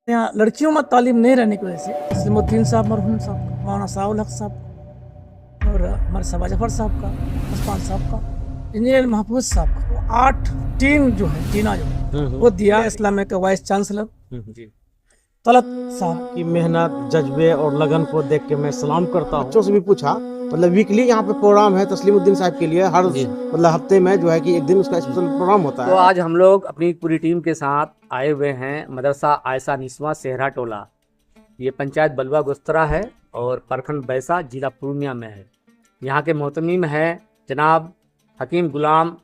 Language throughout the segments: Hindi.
यहाँ लड़कियों में तालीम नहीं रहने की वजह से तस्लीमुद्दीन साहब, मरहूम साहब, मौलाना साउल हक साहब और हमारे सबा जफर साहब का, उस्मान साहब का, इंजीनियर महफूज साहब का, वो 8 टीम जो है, टीना जो है वो दिया। इस्लामिक के वाइस चांसलर तलत साहब की मेहनत, जज्बे और लगन को देख के मैं सलाम करता हूँ। बच्चों से भी पूछा, मतलब वीकली यहाँ पे प्रोग्राम है तस्लीमुद्दीन साहब के लिए, हर मतलब हफ्ते में जो है कि एक दिन उसका स्पेशल प्रोग्राम होता है। तो आज हम लोग अपनी पूरी टीम के साथ आए हुए हैं मदरसा आयशा निस्वा सेहरा टोला। ये पंचायत बलवा गुस्तरा है और प्रखंड बैसा जिला पूर्णिया में है। यहाँ के मोहतमीम है जनाब हकीम गुलाम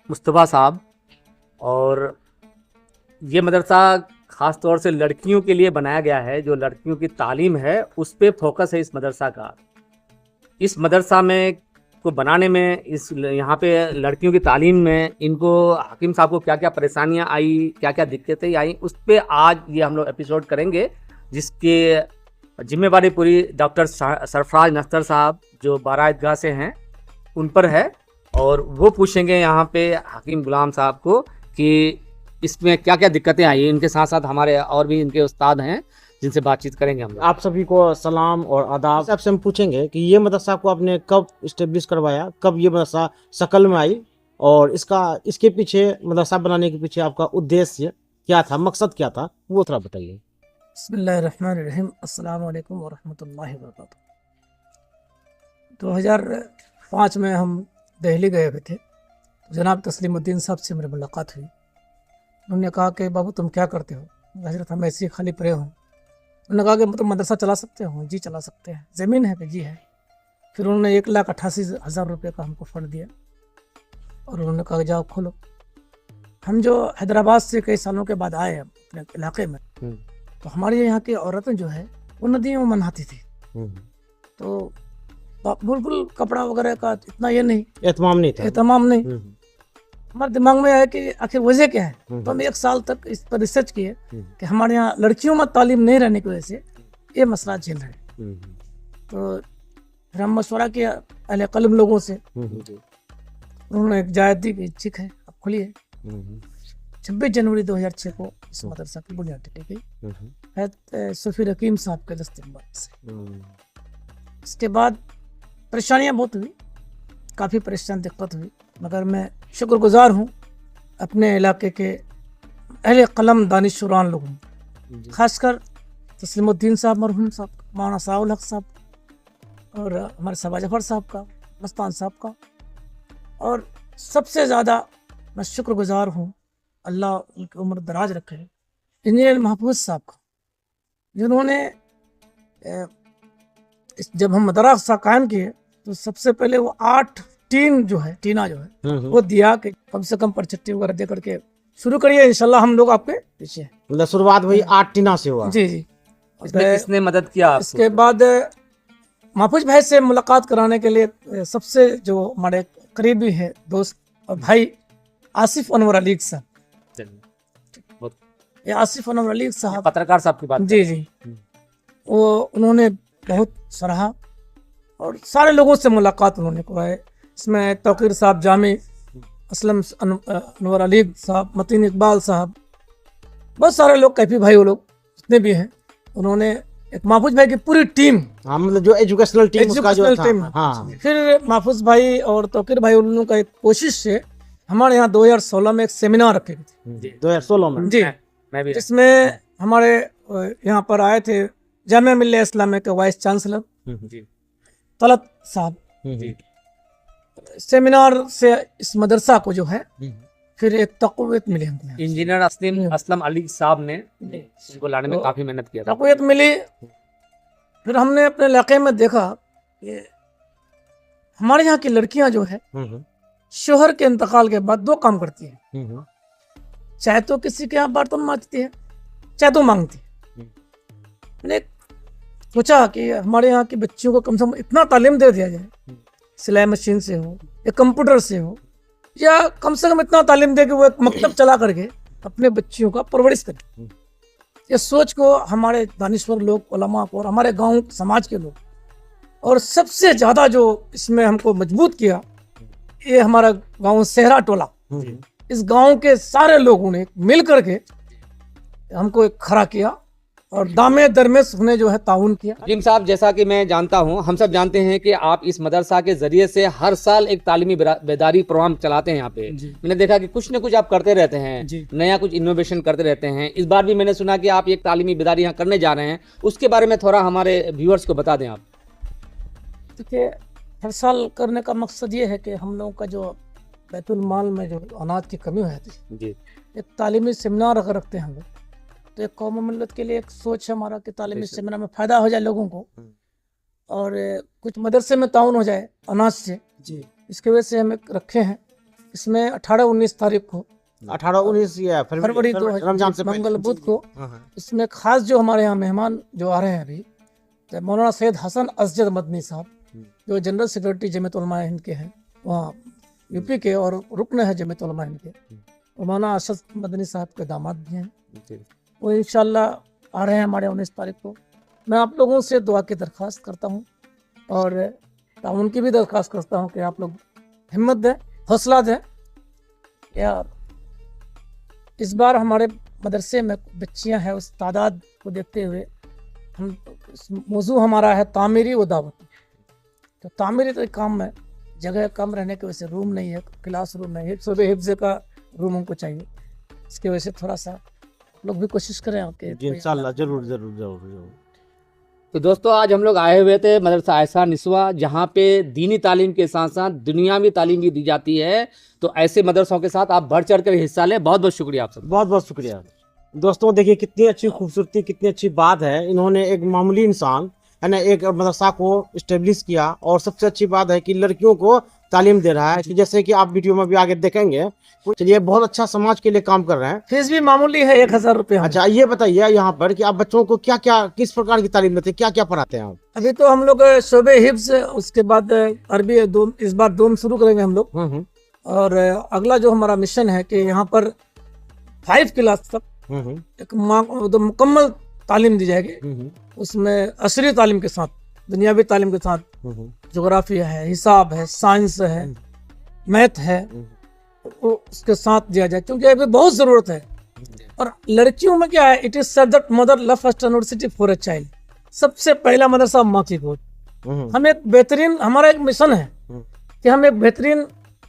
मुस्तफ़ा साहब। और ये मदरसा ख़ास तौर से लड़कियों के लिए बनाया गया है। जो लड़कियों की तालीम है उस पे फोकस है इस मदरसा का। इस मदरसा में को बनाने में, इस यहाँ पे लड़कियों की तालीम में इनको हकीम साहब को क्या क्या परेशानियाँ आई, क्या क्या दिक्कतें आई, उस पर आज ये हम लोग एपिसोड करेंगे, जिसके जिम्मेवारी पूरी डॉक्टर सरफराज नख्तर साहब जो बारा ईदगाह से हैं उन पर है। और वो पूछेंगे यहाँ पे हकीम गुलाम साहब को कि इसमें क्या क्या दिक्कतें आई। इनके साथ साथ हमारे और भी इनके उस्ताद हैं जिनसे बातचीत करेंगे हम। आप सभी को सलाम और आदाब। आपसे हम पूछेंगे कि ये मदरसा को आपने कब इस्टेब्लिश करवाया, कब ये मदरसा शकल में आई और इसके पीछे, मदरसा बनाने के पीछे आपका उद्देश्य क्या था, मकसद क्या था, वो थोड़ा बताइए। बिस्मिल्लाहिर्रहमानिर्रहीम, अस्सलाम वालेकुम वरहमतुल्लाहि वबरकातुहू। 2005 में हम दिल्ली गए हुए थे। जनाब तस्लीमुद्दीन साहब से मेरी मुलाकात हुई। उन्होंने कहा कि बाबू तुम क्या करते हो? हजरत हम ऐसे ही खाली पड़े हों। उन्होंने कहा कि तुम मदरसा चला सकते हो? जी चला सकते हैं। ज़मीन है कि जी है। फिर उन्होंने 1,88,000 रुपये का हमको फंड दिया और उन्होंने कहा जाओ खोलो। हम जो हैदराबाद से कई सालों के बाद आए अपने इलाके में, तो हमारे यहाँ की औरतें जो है वो नदियों में नहाती थी। तो बिल्कुल कपड़ा वगैरह का इतना ये नहीं, एहतमाम नहीं। हमारे दिमाग में आया कि आखिर वजह क्या है। तो हम 1 साल तक इस पर रिसर्च किए कि हमारे यहाँ लड़कियों में तालीम नहीं रहने की वजह से ये मसला झेल रहे हैं। तो फिर हम मशवरा किया अहले कलम लोगों से। उन्होंने एक जायद दी कि ठीक है अब खुलिए। 26 जनवरी 2006 को इस मदरसा की बुनियाद डली गई सूफी हकीम साहब के दस्तूर से। इसके बाद परेशानियाँ बहुत हुई, काफ़ी परेशान दिक्कत हुई, मगर मैं शुक्रगुजार हूँ अपने इलाके के अहले कलम दानिशुरान लोगों, खासकर तस्लीमुद्दीन साहब, मरहूम साहब, मौलाना साउल हक साहब और हमारे सबा जफर साहब का, उस्मान साहब का। और सबसे ज़्यादा मैं शुक्रगुजार हूँ, अल्लाह उनकी उम्र दराज रखे, इंजीनियर महफूज साहब का, जिन्होंने जब हम मदरसा कायम किए तो सबसे पहले वो 8 टीन जो है, टीना जो है वो दिया कि कम से कम परचट्टी वगैरह दे करके शुरू करिए, इंशाल्लाह हम लोग आपके पीछे। मतलब शुरुआत वही 8 टीना से हुआ। जी। इसमें किसने मदद किया? इसके बाद महफूज भाई से मुलाकात कराने के लिए सबसे जो हमारे करीबी है दोस्त और भाई आसिफ अनवर अली साहब, ये आसिफ अनवर अली साहब पत्रकार साहब की बात। जी। वो उन्होंने बहुत सराहा और सारे लोगों से मुलाकात उन्होंने करवाए। इसमें तौकीर साहब, जामी असलम अनवर अली साहब, मतीन इकबाल साहब, बहुत सारे लोग, कैफी भाई, वो लोग जितने भी हैं, उन्होंने एक महफूज भाई की पूरी टीम, मतलब जो एजुकेशनल टीम उसका जो था। फिर महफूज भाई और तौकीर भाई उन लोगों का एक कोशिश से हमारे यहाँ 2016 में एक सेमिनार रखे गए थे। 2016 में जी, मैं भी, जिसमें हमारे यहाँ पर आए थे जामिया मिल्लिया इस्लामिया के वाइस चांसलर तलत साहब। सेमिनार से इस मदरसा को जो है फिर एक तक़वियत मिली हमको। इंजीनियर असलम अली साहब ने इसको लाने में काफी मेहनत किया, तक़वियत मिली। फिर हमने अपने इलाके में देखा कि हमारे यहाँ की लड़कियां जो है शोहर के इंतकाल के बाद 2 काम करती हैं, चाहे तो किसी के यहाँ बर्तन मांजती है, चाहे तो मांगती है। मैंने सोचा कि हमारे यहाँ की बच्चियों को कम से कम इतना तालीम दे दिया जाए, सिलाई मशीन से हो या कंप्यूटर से हो, या कम से कम इतना तालीम दे कि वो एक मकतब चला करके अपने बच्चियों का परवरिश करें। ये सोच को हमारे दानिश्वर लोग, उलमा को और हमारे गांव समाज के लोग, और सबसे ज़्यादा जो इसमें हमको मजबूत किया, ये हमारा गांव सेहरा टोला, इस गांव के सारे लोगों ने मिल करके हमको एक खड़ा किया और दामे दरमेश उन्हें जो है ताउन किया। हकीम साहब, जैसा कि मैं जानता हूं, हम सब जानते हैं कि आप इस मदरसा के जरिए से हर साल एक तालीमी बेदारी प्रोग्राम चलाते हैं यहाँ पे। जी। मैंने देखा कि कुछ न कुछ आप करते रहते हैं, जी। नया कुछ इनोवेशन करते रहते हैं। इस बार भी मैंने सुना कि आप एक तालीमी बेदारी यहाँ करने जा रहे हैं, उसके बारे में थोड़ा हमारे व्यूअर्स को बता दें आप। देखिए, हर साल करने का मकसद ये है कि हम लोगों का जो बैतुल माल में जो अनाज की कमी हो जाती है, जी एक तालीमी सेमिनार अगर रखते हैं हम लोग, तो एक कौम मिल्लत के लिए एक सोच है हमारा कि तालीमी सेमिनार में फ़ायदा हो जाए लोगों को, और कुछ मदरसे में ताउन हो जाए अनाज से। जी, इसके वजह से हम एक रखे हैं। इसमें 18-19 तारीख को 18-19 या फरवरी रमजान से मंगल बुध को इसमें खास जो हमारे यहाँ मेहमान जो आ रहे हैं अभी, तो मौलाना सैयद हसन असजद मदनी साहब, जो जनरल सेक्रेटरी जमीयत उलमा हिंद के हैं वहाँ यूपी के, और रुकन है जमीयत उलमा हिंद के, मौलाना असद मदनी साहब के दामाद भी हैं। वो इंशाल्लाह आ रहे हैं हमारे 19 तारीख को। मैं आप लोगों से दुआ की दरख्वास्त करता हूँ और ताउन की भी दरख्वास्त करता हूँ कि आप लोग हिम्मत दें, हौसला दें। यार, इस बार हमारे मदरसे में बच्चियाँ हैं, उस तादाद को देखते हुए हम मौजू हमारा है तामीरी व दावत। तो तामीरी तो काम में जगह कम रहने की वजह से रूम नहीं है, क्लास रूम है, हिफ्ज़ का रूम हमको चाहिए। इसकी वजह से थोड़ा सा लोग भी कोशिश करें आपके। इंशाल्लाह जरूर जरूर जरूर जरूर। तो दोस्तों, आज हम लोग आए हुए थे मदरसा आयशा निस्वा, जहाँ पे दीनी तालीम के साथ साथ दुनियावी तालीम भी दी जाती है। तो ऐसे मदरसों के साथ आप बढ़ चढ़ कर हिस्सा लें। बहुत बहुत शुक्रिया आप सब, बहुत बहुत शुक्रिया। दोस्तों देखिए कितनी अच्छी खूबसूरती, कितनी अच्छी बात है। इन्होंने एक मामूली इंसान है ना एक मदरसा को इस्टेब्लिश किया, और सबसे अच्छी बात है कि लड़कियों को तालीम दे रहा है, जैसे कि आप वीडियो में भी आगे देखेंगे। चलिए, बहुत अच्छा समाज के लिए काम कर रहे हैं। फीस भी मामूली है, 1000 रुपये। अच्छा, ये बताइए यहाँ पर कि आप बच्चों को क्या क्या, किस प्रकार की तालीम देते हैं, क्या क्या पढ़ाते हैं आप? अभी तो हम लोग शोबे हिफ्ज, उसके बाद अरबी इस बार दोम शुरू करेंगे हम लोग। और अगला जो हमारा मिशन है कि यहाँ पर 5 क्लास तक एक मुकम्मल तालीम दी जाएगी। उसमें असरी तालीम के साथ, दुनियावी तालीम के साथ जोग्राफिया है, हिसाब है, साइंस है, मैथ है, उसके साथ दिया जाए, क्योंकि अभी बहुत ज़रूरत है। और लड़कियों में क्या है, it is said that mother love first university for a child. सबसे पहला मदरसा माँ की गोद। हम एक बेहतरीन, हमारा एक मिशन है कि हम एक बेहतरीन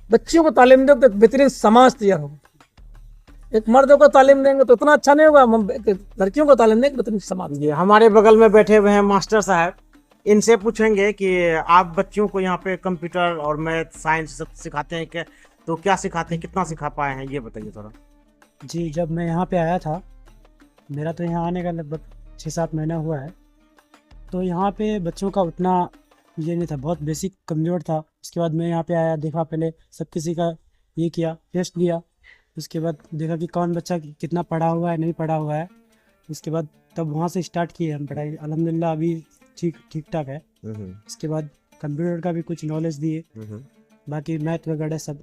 बच्चियों को तालीम दें तो एक बेहतरीन समाज तैयार होगा। एक मर्दों को तालीम देंगे तो इतना अच्छा नहीं होगा, हम लड़कियों को तालीम देंगे बेहतरीन समाज। ये हमारे बगल में बैठे हुए हैं मास्टर साहब, इनसे पूछेंगे कि आप बच्चियों को यहाँ पे कंप्यूटर और मैथ साइंस सब सिखाते हैं क्या? तो क्या सिखाते हैं, कितना सिखा पाए हैं, ये बताइए थोड़ा। जी, जब मैं यहाँ पे आया था, मेरा तो यहाँ आने का लगभग 6-7 महीना हुआ है, तो यहाँ पे बच्चों का उतना ये नहीं था, बहुत बेसिक कमज़ोर था। उसके बाद मैं यहाँ पे आया, देखा, पहले सब किसी का ये किया, टेस्ट लिया। उसके बाद देखा कि कौन बच्चा कितना पढ़ा हुआ है, नहीं पढ़ा हुआ है। उसके बाद तब वहाँ से स्टार्ट किए हम पढ़ाई। अल्हम्दुलिल्लाह अभी ठीक ठाक है। उसके बाद कंप्यूटर का भी कुछ नॉलेज दिए, बाकी मैथ वगैरह सब।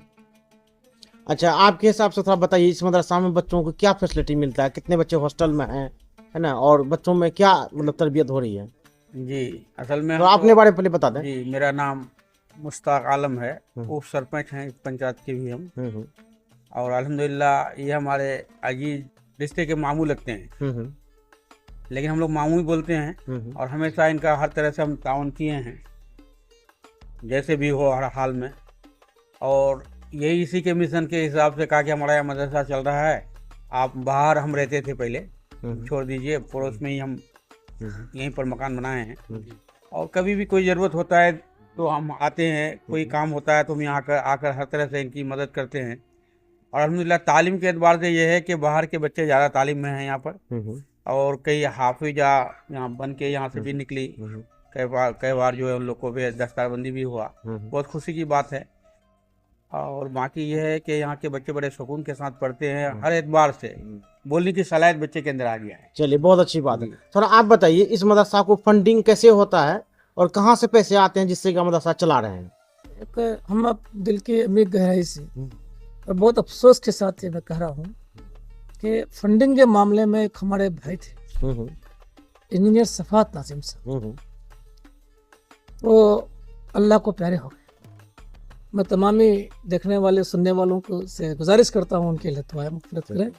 अच्छा, आपके हिसाब से थोड़ा बताइए, इस मदरसा में बच्चों को क्या फैसिलिटी मिलता है, कितने बच्चे हॉस्टल में हैं, है ना, और बच्चों में क्या मतलब तरबियत हो रही है? जी, असल में तो अपने बारे में पहले बता दें। जी, मेरा नाम मुश्ताक आलम है, उप सरपंच हैं पंचायत के भी हम। और अल्हम्दुलिल्लाह ये हमारे अजीज रिश्ते के मामू लगते हैं, लेकिन हम लोग मामू ही बोलते हैं। और हमेशा इनका हर तरह से हम ताउन किए हैं, जैसे भी हो हर हाल में। और यही इसी के मिशन के हिसाब से कहा कि हमारा यहाँ मदरसा चल रहा है, आप बाहर हम रहते थे पहले, छोड़ दीजिए, पड़ोस में ही हम यहीं पर मकान बनाए हैं। और कभी भी कोई ज़रूरत होता है तो हम आते हैं, कोई काम होता है तो हम यहाँ आकर हर तरह से इनकी मदद करते हैं। और अल्हम्दुलिल्लाह तालीम के एतबार से ये है कि बाहर के बच्चे ज़्यादा तालीम में हैं यहाँ पर। और कई हाफिजा यहाँ बन के यहाँ से भी निकली, कई बार जो है उन लोग को भी दस्तारबंदी भी हुआ, बहुत खुशी की बात है। और बाकी ये है कि यहाँ के बच्चे बड़े सुकून के साथ पढ़ते हैं, हर एतबार से बोलने की सलाहियत बच्चे के अंदर आ गया है। चलिए, बहुत अच्छी बात है। थोड़ा आप बताइए, इस मदरसा को फंडिंग कैसे होता है और कहाँ से पैसे आते हैं जिससे कि मदरसा चला रहे हैं? एक हम अब दिल की अमीर गहराई से और बहुत अफसोस के साथ ये मैं कह रहा हूँ कि फंडिंग के मामले में एक हमारे भाई थे, इंजीनियर सफात नासिम साहब, वो अल्लाह को प्यारे हो गए। मैं तमामी देखने वाले सुनने वालों को से गुजारिश करता हूँ उनके लिए दुआ मग़फ़िरत करें।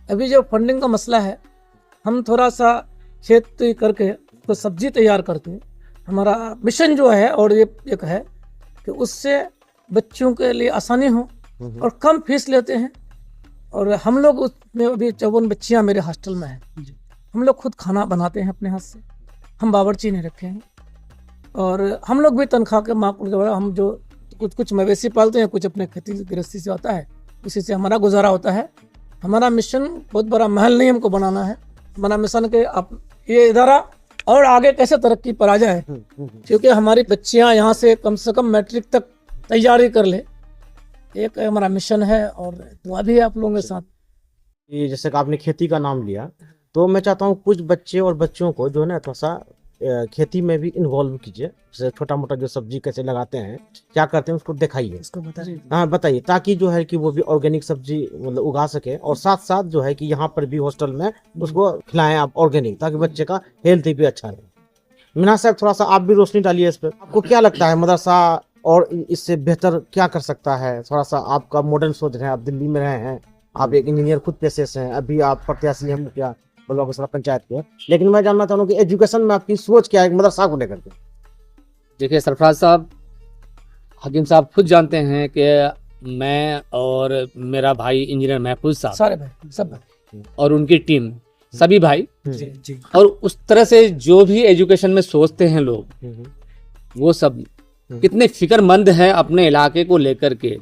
अभी जो फंडिंग का मसला है, हम थोड़ा सा खेती करके तो सब्जी तैयार करके हमारा मिशन जो है, और ये एक है कि उससे बच्चों के लिए आसानी हो और कम फीस लेते हैं। और हम लोग उसमें अभी 54 बच्चियाँ मेरे हॉस्टल में हैं, हम लोग खुद खाना बनाते हैं अपने हाथ से, हम बावर्ची नहीं रखे हैं। और हम लोग भी तनख्वाह के माकूल के बड़ा, हम जो कुछ मवेशी पालते हैं, कुछ अपने खेती गृहस्थी से आता है, उसी से हमारा गुजारा होता है। हमारा मिशन बहुत बड़ा महल नहीं हमको बनाना है, हमारा मिशन के आप ये इदारा और आगे कैसे तरक्की पर आ जाए, क्योंकि हमारी बच्चियां यहाँ से कम मैट्रिक तक तैयारी कर ले, एक हमारा मिशन है। और दुआ भी है आप लोगों के साथ। ये जैसे कि आपने खेती का नाम लिया, तो मैं चाहता हूँ कुछ बच्चे और बच्चों को जो है ना थोड़ा सा खेती में भी इन्वॉल्व कीजिए। जैसे छोटा मोटा जो सब्जी कैसे लगाते हैं, क्या करते हैं, उसको दिखाइए, इसको बताइए। हाँ बताइए, ताकि जो है कि वो भी ऑर्गेनिक सब्जी मतलब उगा सके, और साथ साथ जो है कि यहाँ पर भी हॉस्टल में उसको खिलाएं आप ऑर्गेनिक, ताकि बच्चे का हेल्थ भी अच्छा रहे। मीना साहब, थोड़ा सा आप भी रोशनी डालिए इस पर। आपको क्या लगता है मदरसा और इससे बेहतर क्या कर सकता है? थोड़ा सा आपका मॉडर्न सोच रहे हैं, आप दिल्ली में रहे हैं, आप एक इंजीनियर खुद पेशे से हैं, अभी आप प्रत्याशी हैं मुखिया बलवा गुजरा पंचायत के, लेकिन मैं जानना चाहूँ कि एजुकेशन में आपकी सोच क्या है मदरसा को लेकर के? देखिए सरफराज साहब, हकीम साहब खुद जानते हैं कि मैं और मेरा भाई इंजीनियर महफूज साहब, सारे भाई, सब भाई और उनकी टीम, सभी भाई, जी जी और उस तरह से जो भी एजुकेशन में सोचते हैं लोग, वो सब कितने फिक्रमंद हैं अपने इलाके को लेकर के,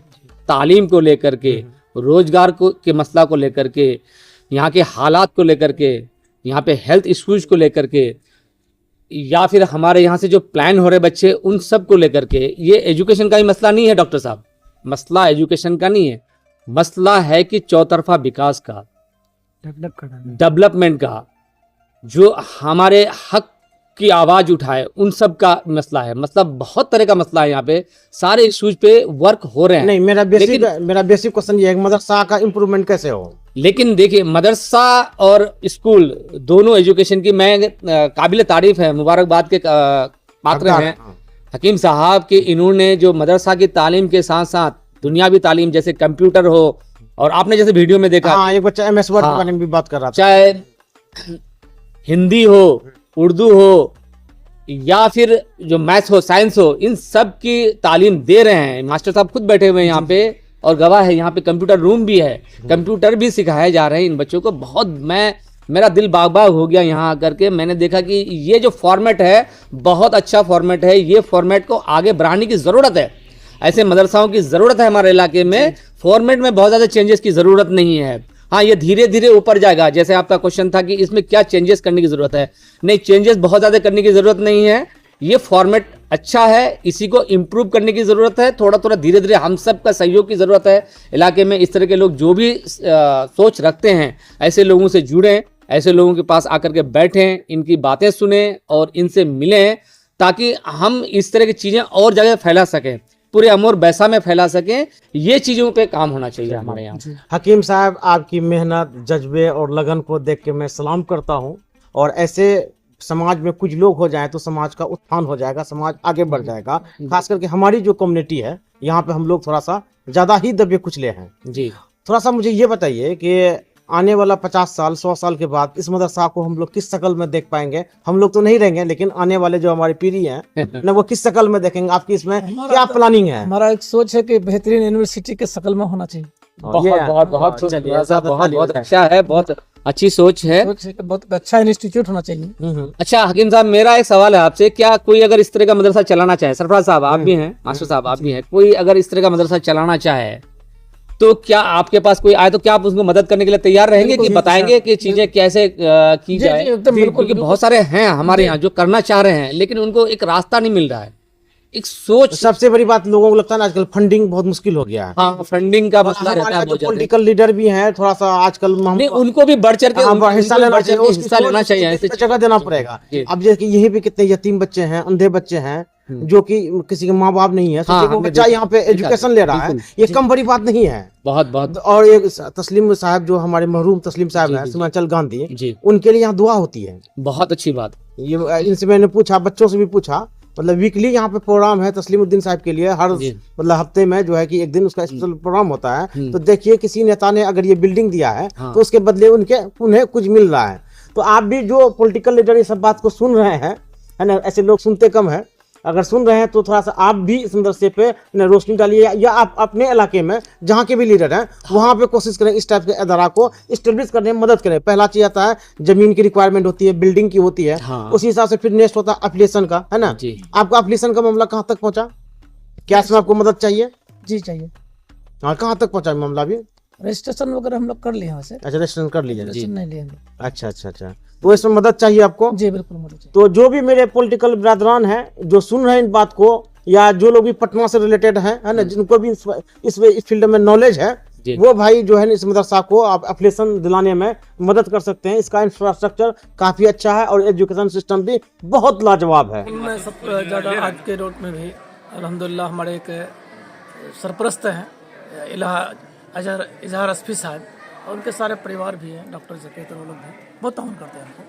तालीम को लेकर के, रोजगार को के मसला को लेकर के, यहाँ के हालात को लेकर के, यहाँ पे हेल्थ इश्यूज को लेकर के, या फिर हमारे यहाँ से जो प्लान हो रहे बच्चे, उन सब को लेकर के। ये एजुकेशन का ही मसला नहीं है डॉक्टर साहब, मसला एजुकेशन का नहीं है, मसला है कि चौतरफा विकास का, डेवलप करना। डेवलपमेंट का, जो हमारे हक की आवाज उठाए, उन सब का मसला है। मतलब बहुत तरह का मसला है, यहाँ पे सारे इश्यूज पे वर्क हो रहे हैं। नहीं, मेरा बेसिक क्वेश्चन ये है कि मदरसा का इम्प्रूवमेंट कैसे हो? लेकिन देखिए, मदरसा और स्कूल दोनों एजुकेशन की मैं काबिल तारीफ है, मुबारकबाद के पात्र हैं हकीम साहब कि इन्होंने जो मदरसा की तालीम के साथ साथ दुनियावी तालीम, जैसे कंप्यूटर हो, और आपने जैसे वीडियो में देखा, हाँ, एक बच्चा MS वर्ड के बारे में भी बात कर रहा था, चाहे हिंदी हो, उर्दू हो, या फिर जो मैथ्स हो, साइंस हो, इन सब की तालीम दे रहे हैं। मास्टर साहब खुद बैठे हुए हैं यहाँ पे और गवाह है, यहाँ पे कंप्यूटर रूम भी है, कंप्यूटर भी सिखाए जा रहे हैं इन बच्चों को। बहुत मेरा दिल बाग बाग हो गया यहाँ आकर के। मैंने देखा कि ये जो फॉर्मेट है बहुत अच्छा फॉर्मेट है, ये फॉर्मेट को आगे बढ़ाने की ज़रूरत है, ऐसे मदरसाओं की ज़रूरत है हमारे इलाके में। फॉर्मेट में बहुत ज़्यादा चेंजेस की ज़रूरत नहीं है, हाँ ये धीरे धीरे ऊपर जाएगा। जैसे आपका क्वेश्चन था कि इसमें क्या चेंजेस करने की ज़रूरत है, नहीं चेंजेस बहुत ज़्यादा करने की ज़रूरत नहीं है, ये फॉर्मेट अच्छा है, इसी को इम्प्रूव करने की ज़रूरत है। थोड़ा थोड़ा धीरे धीरे हम सब का सहयोग की ज़रूरत है। इलाके में इस तरह के लोग जो भी सोच रखते हैं, ऐसे लोगों से जुड़ें, ऐसे लोगों के पास आकर के बैठें, इनकी बातें सुने और इनसे मिलें, ताकि हम इस तरह की चीज़ें और जगह फैला सकें, पूरे अमोर बैसा में फैला सकें। ये चीज़ों पे काम होना चाहिए हमारे यहाँ। हकीम साहब, आपकी मेहनत, जज्बे और लगन को देख के मैं सलाम करता हूँ। और ऐसे समाज में कुछ लोग हो जाएं तो समाज का उत्थान हो जाएगा, समाज आगे बढ़ जाएगा। खास करके हमारी जो कम्युनिटी है यहाँ पे हम लोग थोड़ा सा ज़्यादा ही दबे कुचले हैं जी। थोड़ा सा मुझे ये बताइए कि आने वाला 50 साल 100 साल के बाद इस मदरसा को हम लोग किस शक्ल में देख पाएंगे? हम लोग तो नहीं रहेंगे, लेकिन आने वाले जो हमारी पीढ़ी है ना, वो किस शक्ल में देखेंगे? आपकी इसमें क्या प्लानिंग है? हमारा एक सोच है कि बेहतरीन यूनिवर्सिटी के शक्ल में होना चाहिए। बहुत अच्छा है, बहुत अच्छी सोच है, बहुत अच्छा इंस्टीट्यूट होना चाहिए। अच्छा हकीम साहब, मेरा एक सवाल है आपसे, क्या कोई अगर इस तरह का मदरसा चलाना चाहे, सरफराज साहब आप भी हैं, मास्टर साहब आप भी हैं, कोई अगर इस तरह का मदरसा चलाना चाहे तो क्या आपके पास कोई आए तो क्या आप उसको मदद करने के लिए तैयार रहेंगे कि बताएंगे कि चीजें कैसे की जाए? क्योंकि बहुत सारे हैं हमारे यहाँ जो करना चाह रहे हैं, लेकिन उनको एक रास्ता नहीं मिल रहा है, एक सोच। सबसे बड़ी बात लोगों को लगता है ना, आजकल फंडिंग बहुत मुश्किल हो गया है। हाँ, फंडिंग का मसला रहता है। पॉलिटिकल लीडर भी हैं थोड़ा सा आजकल, नहीं उनको भी बढ़ चढ़ के हिस्सा लेना चाहिए, जगह देना पड़ेगा। अब जैसे यहीं पे कितने यतीम बच्चे हैं, अंधे बच्चे हैं, जो कि किसी के माँ बाप नहीं है, वो बच्चा यहाँ पे एजुकेशन ले रहा है, ये कम बड़ी बात नहीं है। बहुत और एक तस्लीम साहब, जो हमारे मरहूम तस्लीम साहब हैं, सीमांचल गांधी, उनके लिए यहाँ दुआ होती है। बहुत अच्छी बात। ये इनसे मैंने पूछा, बच्चों से भी पूछा, मतलब वीकली यहाँ पे प्रोग्राम है तस्लीमुद्दीन साहब के लिए, हर मतलब हफ्ते में जो है कि एक दिन उसका स्पेशल प्रोग्राम होता है। तो देखिए, किसी नेता ने अगर ये बिल्डिंग दिया है तो उसके बदले उन्हें कुछ मिल रहा है। तो आप भी जो पॉलिटिकल लीडर ये सब बात को सुन रहे हैं, है ना, ऐसे लोग सुनते कम है, अगर सुन रहे हैं तो थोड़ा सा आप भी इस मदरसे पे रोशनी डालिए, या आप अपने इलाके में जहाँ के भी लीडर हैं वहाँ पे कोशिश करें इस टाइप के अदारा को इस्टेब्लिश करने में मदद करें। पहला चीज आता है जमीन की रिक्वायरमेंट होती है, बिल्डिंग की होती है, हाँ। उसी हिसाब से फिर नेक्स्ट होता है एप्लीकेशन का, है ना। जी। आपका एप्लीकेशन का मामला कहाँ तक पहुँचा, क्या इसमें आपको मदद चाहिए? जी चाहिए। हाँ, कहाँ तक पहुँचा मामला अभी? रजिस्ट्रेशन वगैरह हम लोग कर लिए हैं वैसे, अच्छा, रजिस्ट्रेशन कर लीजिए। रजिस्ट्रेशन नहीं लिए हम लोग। अच्छा अच्छा अच्छा, तो इसमें मदद चाहिए आपको? जी बिल्कुल मदद चाहिए। तो जो भी मेरे पॉलिटिकल ब्रादरान हैं जो सुन रहे हैं इन बात को, या जो लोग भी पटना से रिलेटेड हैं, है ना, जिनको भी इस फील्ड में नॉलेज है, जी। वो भाई जो है ना इस मदरसा को आप एप्लीकेशन दिलाने में मदद कर सकते हैं। इसका इंफ्रास्ट्रक्चर काफी अच्छा है और एजुकेशन सिस्टम भी बहुत लाजवाब है। इनमें सबसे ज़्यादा आज के रोड में भी अल्हम्दुलिल्लाह हमारे एक सरपरस्त हैं इजहार असफी साहब, और उनके सारे परिवार भी हैं, डॉक्टर जकीत और वो लोग भी बहुत ताउन करते हैं हमको।